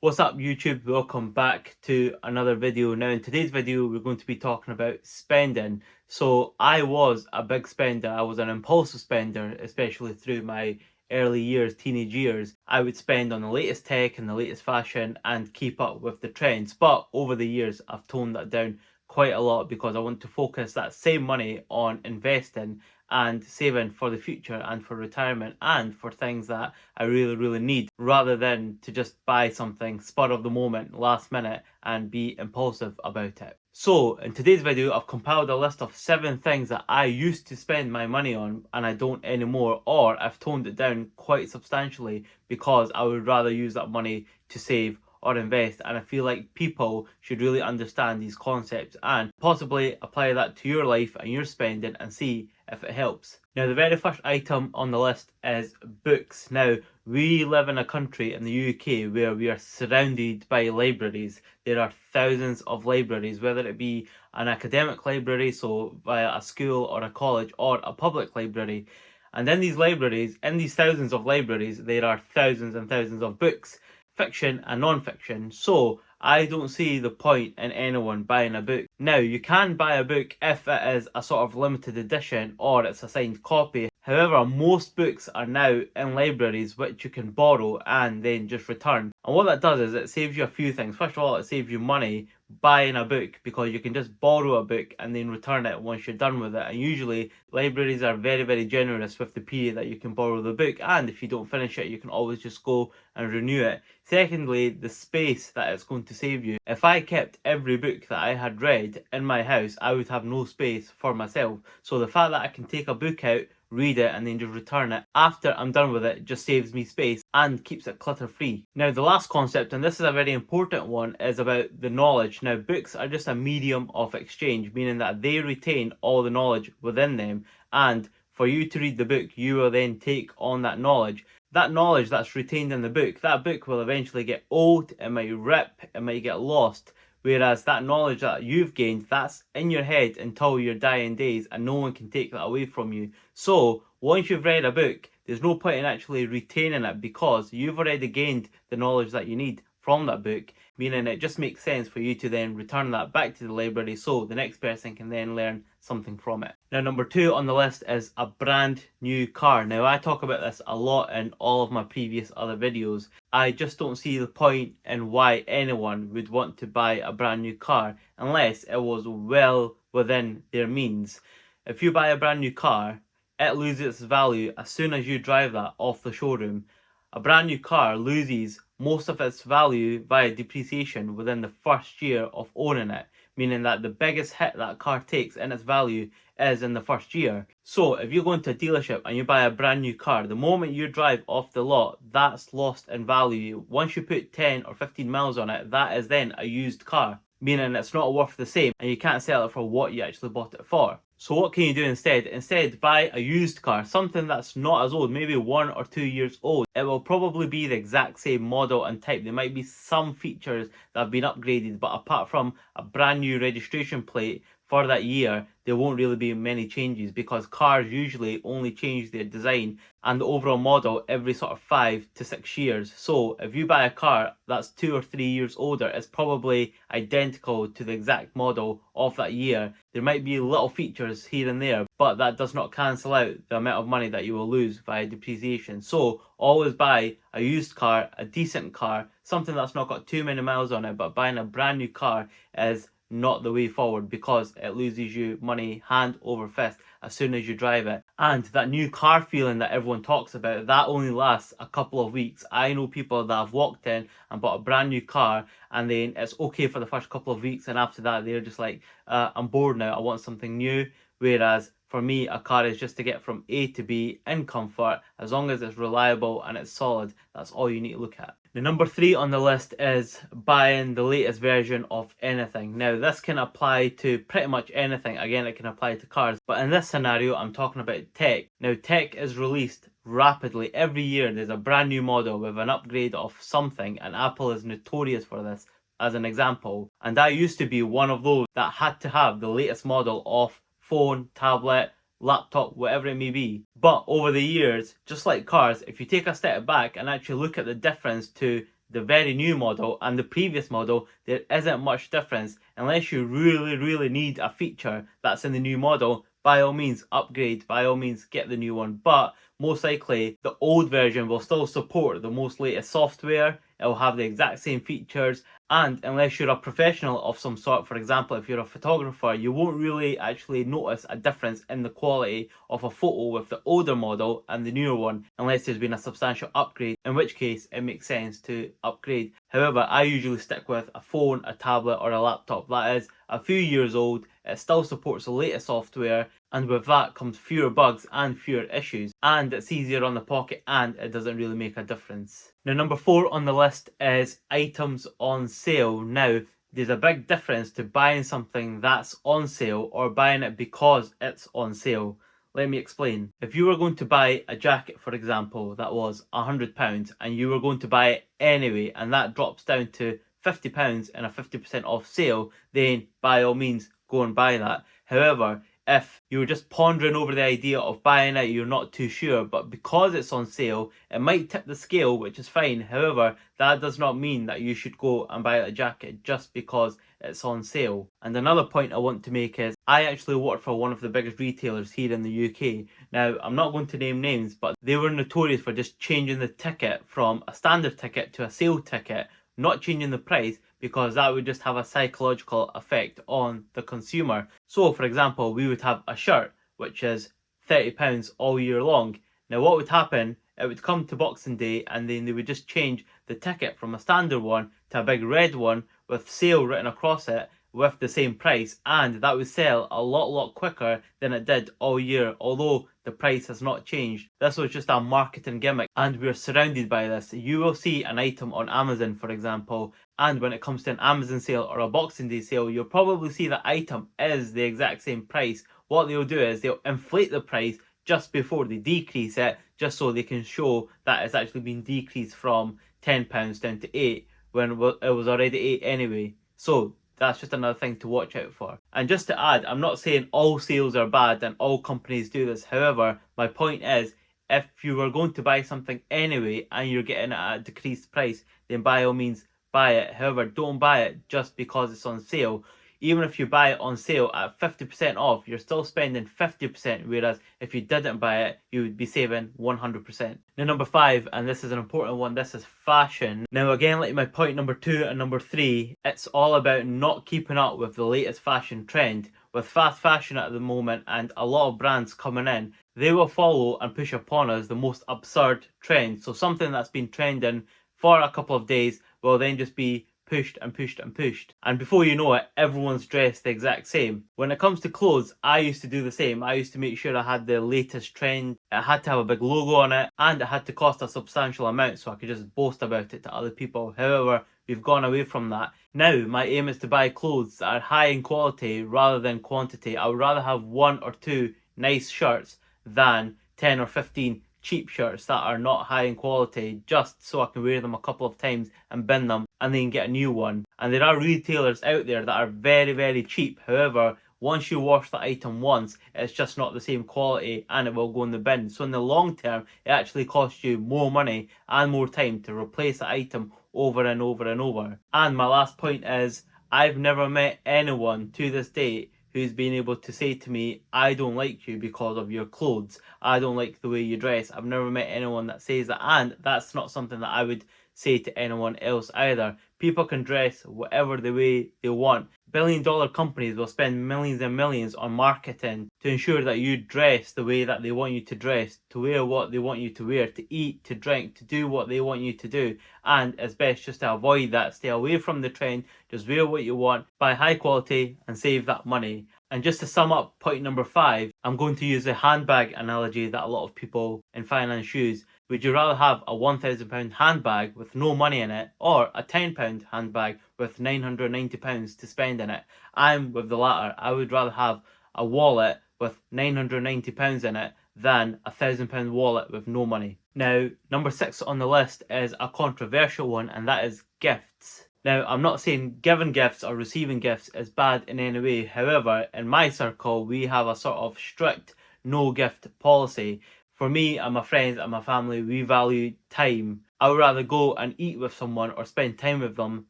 What's up YouTube? Welcome back to another video. Now in today's video we're going to be talking about spending. So I was a big spender. I was an impulsive spender, especially through my early years, teenage years. I would spend on the latest tech and the latest fashion and keep up with the trends. But over the years I've toned that down quite a lot because I want to focus that same money on investing and saving for the future and for retirement and for things that I really need, rather than to just buy something spur of the moment, last minute, and be impulsive about it. So in today's video I've compiled a list of 7 things that I used to spend my money on and I don't anymore, or I've toned it down quite substantially because I would rather use that money to save or invest, and I feel like people should really understand these concepts and possibly apply that to your life and your spending and see if it helps. Now the very first item on the list is books. Now we live in a country in the UK where we are surrounded by libraries. There are thousands of libraries, whether it be an academic library, so via a school or a college, or a public library. And in these libraries, in these thousands of libraries, there are thousands and thousands of books, fiction and non-fiction. So I don't see the point in anyone buying a book. Now you can buy a book if it is a sort of limited edition or it's a signed copy. However, most books are now in libraries which you can borrow and then just return. And what that does is it saves you a few things. First of all, it saves you money buying a book because you can just borrow a book and then return it once you're done with it. And usually libraries are very generous with the period that you can borrow the book, and if you don't finish it you can always just go and renew it. Secondly, the space that it's going to save you. If I kept every book that I had read in my house, I would have no space for myself. So the fact that I can take a book out, read it, and then just return it after I'm done with it just saves me space and keeps it clutter free. Now the last concept, and this is a very important one, is about the knowledge. Now books are just a medium of exchange, meaning that they retain all the knowledge within them, and for you to read the book you will then take on that knowledge. That knowledge that's retained in the book, that book will eventually get old, it might rip, it might get lost. Whereas that knowledge that you've gained, that's in your head until your dying days, and no one can take that away from you. So once you've read a book, there's no point in actually retaining it because you've already gained the knowledge that you need from that book, meaning it just makes sense for you to then return that back to the library so the next person can then learn something from it. Now number 2 on the list is a brand new car. Now I talk about this a lot in all of my previous other videos. I just don't see the point in why anyone would want to buy a brand new car unless it was well within their means. If you buy a brand new car, it loses its value as soon as you drive that off the showroom. A brand new car loses most of its value via depreciation within the first year of owning it, meaning that the biggest hit that car takes in its value is in the first year. So if you go into a dealership and you buy a brand new car, the moment you drive off the lot, that's lost in value. Once you put 10 or 15 miles on it, that is then a used car, meaning it's not worth the same and you can't sell it for what you actually bought it for. So what can you do instead? Instead, buy a used car, something that's not as old, maybe 1 or 2 years old. It will probably be the exact same model and type. There might be some features that have been upgraded, but apart from a brand new registration plate for that year, there won't really be many changes because cars usually only change their design and the overall model every sort of 5 to 6 years. So if you buy a car that's 2 or 3 years older, it's probably identical to the exact model of that year. There might be little features here and there, but that does not cancel out the amount of money that you will lose via depreciation. So always buy a used car, a decent car, something that's not got too many miles on it, but buying a brand new car is not the way forward because it loses you money hand over fist as soon as you drive it. And that new car feeling that everyone talks about, that only lasts a couple of weeks. I know people that have walked in and bought a brand new car and then it's okay for the first couple of weeks, and after that they're just like, I'm bored now, I want something new. Whereas for me, a car is just to get from A to B in comfort. As long as it's reliable and it's solid, that's all you need to look at. The number 3 on the list is buying the latest version of anything. Now this can apply to pretty much anything. Again, it can apply to cars, but in this scenario I'm talking about tech. Now tech is released rapidly. Every year there's a brand new model with an upgrade of something, and Apple is notorious for this as an example. And I used to be one of those that had to have the latest model of phone, tablet, laptop, whatever it may be. But over the years, just like cars, if you take a step back and actually look at the difference to the very new model and the previous model, there isn't much difference. Unless you really need a feature that's in the new model, by all means upgrade, by all means get the new one. But most likely the old version will still support the most latest software, it will have the exact same features, and unless you're a professional of some sort, for example if you're a photographer, you won't really actually notice a difference in the quality of a photo with the older model and the newer one, unless there's been a substantial upgrade, in which case it makes sense to upgrade. However, I usually stick with a phone, a tablet or a laptop that is a few years old, it still supports the latest software, and with that comes fewer bugs and fewer issues, and it's easier on the pocket, and it doesn't really make a difference. Now, number 4 on the list is items on sale. Now, there's a big difference to buying something that's on sale or buying it because it's on sale. Let me explain. If you were going to buy a jacket, for example, that was £100 and you were going to buy it anyway, and that drops down to £50 in a 50% off sale, then by all means go and buy that. However, if you were just pondering over the idea of buying it, you're not too sure, but because it's on sale, it might tip the scale, which is fine. However, that does not mean that you should go and buy a jacket just because it's on sale. And another point I want to make is I actually work for one of the biggest retailers here in the UK. Now, I'm not going to name names, but they were notorious for just changing the ticket from a standard ticket to a sale ticket, not changing the price, because that would just have a psychological effect on the consumer. So for example, we would have a shirt which is £30 all year long. Now what would happen, it would come to Boxing Day and then they would just change the ticket from a standard one to a big red one with sale written across it with the same price, and that would sell a lot quicker than it did all year, although the price has not changed. This was just a marketing gimmick, and we're surrounded by this. You will see an item on Amazon, for example, and when it comes to an Amazon sale or a Boxing Day sale, you'll probably see the item is the exact same price. What they'll do is they'll inflate the price just before they decrease it, just so they can show that it's actually been decreased from £10 down to £8 when it was already £8 anyway. So that's just another thing to watch out for. And just to add, I'm not saying all sales are bad and all companies do this. However, my point is, if you were going to buy something anyway and you're getting it at a decreased price, then by all means buy it. However, don't buy it just because it's on sale. Even if you buy it on sale at 50% off, you're still spending 50%, whereas if you didn't buy it, you would be saving 100%. Now, number 5, and this is an important one, this is fashion. Now, again, like my point number 2 and number 3, it's all about not keeping up with the latest fashion trend. With fast fashion at the moment and a lot of brands coming in, they will follow and push upon us the most absurd trend. So something that's been trending for a couple of days will then just be pushed and pushed and pushed, and before you know it, everyone's dressed the exact same. When it comes to clothes, I used to do the same. I used to make sure I had the latest trend, it had to have a big logo on it, and it had to cost a substantial amount so I could just boast about it to other people. However, we've gone away from that. Now my aim is to buy clothes that are high in quality rather than quantity. I would rather have 1 or 2 nice shirts than 10 or 15 cheap shirts that are not high in quality, just so I can wear them a couple of times and bin them and then get a new one. And there are retailers out there that are very cheap. However, once you wash the item once, it's just not the same quality and it will go in the bin. So in the long term, it actually costs you more money and more time to replace the item over and over and over. And my last point is, I've never met anyone to this day who's been able to say to me, I don't like you because of your clothes, I don't like the way you dress. I've never met anyone that says that, and that's not something that I would say to anyone else either. People can dress whatever the way they want. Billion-dollar companies will spend millions and millions on marketing to ensure that you dress the way that they want you to dress, to wear what they want you to wear, to eat, to drink, to do what they want you to do. And it's best just to avoid that. Stay away from the trend, just wear what you want, buy high quality and save that money. And just to sum up point number 5, I'm going to use the handbag analogy that a lot of people in finance use. Would you rather have a £1,000 handbag with no money in it, or a £10 handbag with £990 to spend in it? I'm with the latter. I would rather have a wallet with £990 in it than a £1,000 wallet with no money. Now, number 6 on the list is a controversial one, and that is gifts. Now, I'm not saying giving gifts or receiving gifts is bad in any way. However, in my circle, we have a sort of strict no gift policy. For me and my friends and my family, we value time I would rather go and eat with someone or spend time with them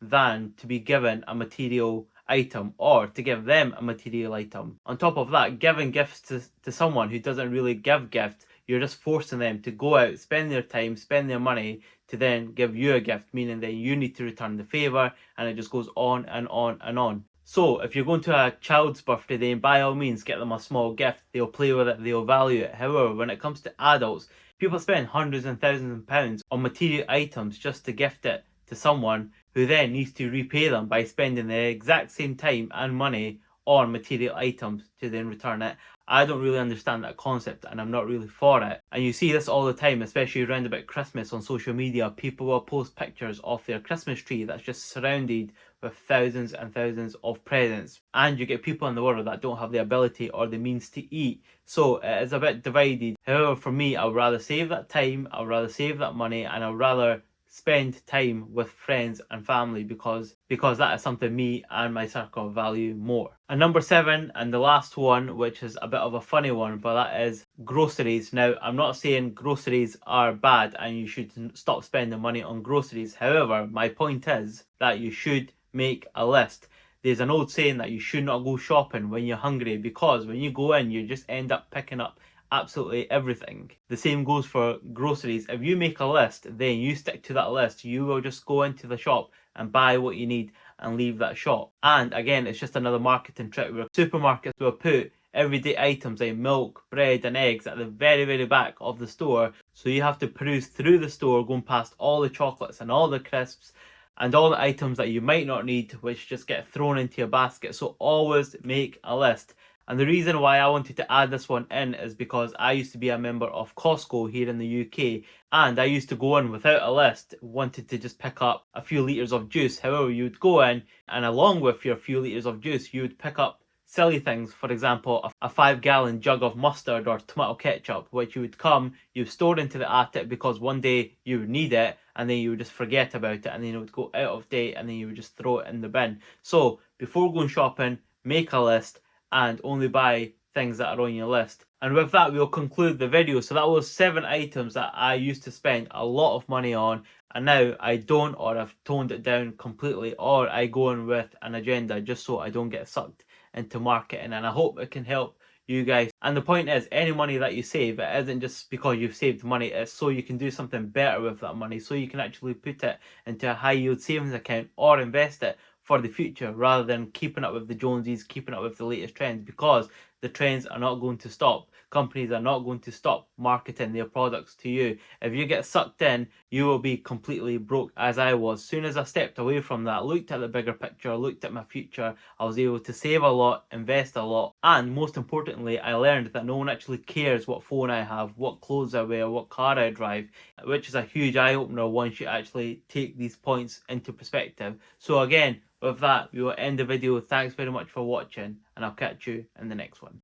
than to be given a material item or to give them a material item. On top of that, giving gifts to someone who doesn't really give gifts, you're just forcing them to go out, spend their time, spend their money to then give you a gift, meaning that you need to return the favour, and it just goes on and on and on. So if you're going to a child's birthday, then by all means get them a small gift. They'll play with it, they'll value it. However, when it comes to adults, people spend hundreds and thousands of pounds on material items just to gift it to someone who then needs to repay them by spending the exact same time and money on material items to then return it. I don't really understand that concept and I'm not really for it. And you see this all the time, especially around about Christmas on social media. People will post pictures of their Christmas tree that's just surrounded with thousands and thousands of presents. And you get people in the world that don't have the ability or the means to eat. So it is a bit divided. However, for me, I would rather save that time, I would rather save that money, and I would rather spend time with friends and family because that is something me and my circle value more. And number 7, and the last one, which is a bit of a funny one, but that is groceries. Now, I'm not saying groceries are bad and you should stop spending money on groceries. However, my point is that you should make a list. There's an old saying that you should not go shopping when you're hungry, because when you go in, you just end up picking up absolutely everything. The same goes for groceries. If you make a list, then you stick to that list. You will just go into the shop and buy what you need and leave that shop. And again, it's just another marketing trick where supermarkets will put everyday items like milk, bread and eggs at the very, very back of the store. So you have to peruse through the store, going past all the chocolates and all the crisps and all the items that you might not need, which just get thrown into your basket. So always make a list. And the reason why I wanted to add this one in is because I used to be a member of Costco here in the UK, and I used to go in without a list, wanted to just pick up a few litres of juice. However, you would go in and along with your few litres of juice, you would pick up silly things. For example, a 5-gallon jug of mustard or tomato ketchup, which you would come, you store into the attic because one day you would need it, and then you would just forget about it, and then it would go out of date, and then you would just throw it in the bin. So before going shopping, make a list and only buy things that are on your list. And with that, we'll conclude the video. So that was 7 items that I used to spend a lot of money on, and now I don't, or I've toned it down completely, or I go in with an agenda just so I don't get sucked into marketing. And I hope it can help you guys. And the point is, any money that you save, it isn't just because you've saved money, it's so you can do something better with that money, so you can actually put it into a high yield savings account or invest it for the future, rather than keeping up with the Joneses, keeping up with the latest trends, because the trends are not going to stop. Companies are not going to stop marketing their products to you. If you get sucked in, you will be completely broke, as I was. Soon as I stepped away from that, looked at the bigger picture, looked at my future, I was able to save a lot, invest a lot, and most importantly, I learned that no one actually cares what phone I have, what clothes I wear, what car I drive, which is a huge eye-opener once you actually take these points into perspective. So again, with that, we will end the video. Thanks very much for watching, and I'll catch you in the next one.